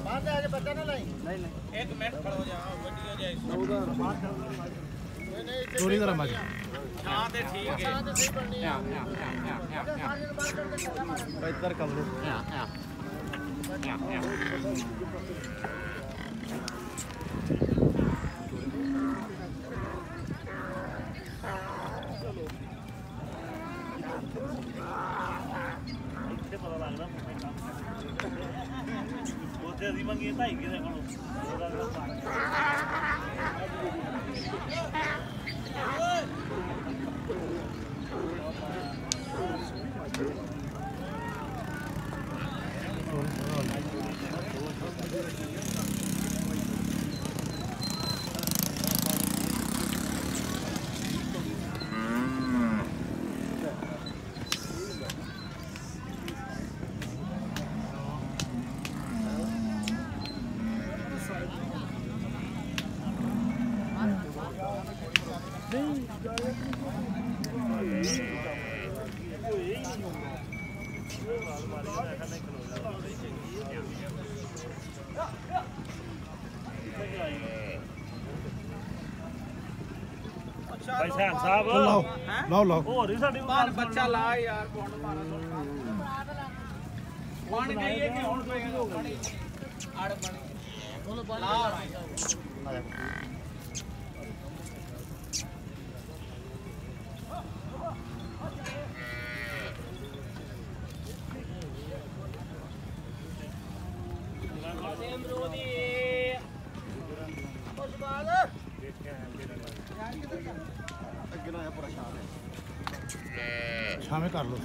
बाहर आके बच्चा ना लाई नहीं नहीं 1 मिनट खड़ो जा वीडियो जाए चोरी करा मत हां ते ठीक है हां ते सही बननी है इधर कर लो ਅਸੀਂ ਮੰਗੀ 2.5 ਕਿਦੇ ਕੋਲੋਂ भाई सैन साहब लाओ लाओ लाओ और ही साडी बाल बच्चा ला यार कौन मारा बन गई है कि हुन कोई आड़ बन बोलो ला छावे कर लो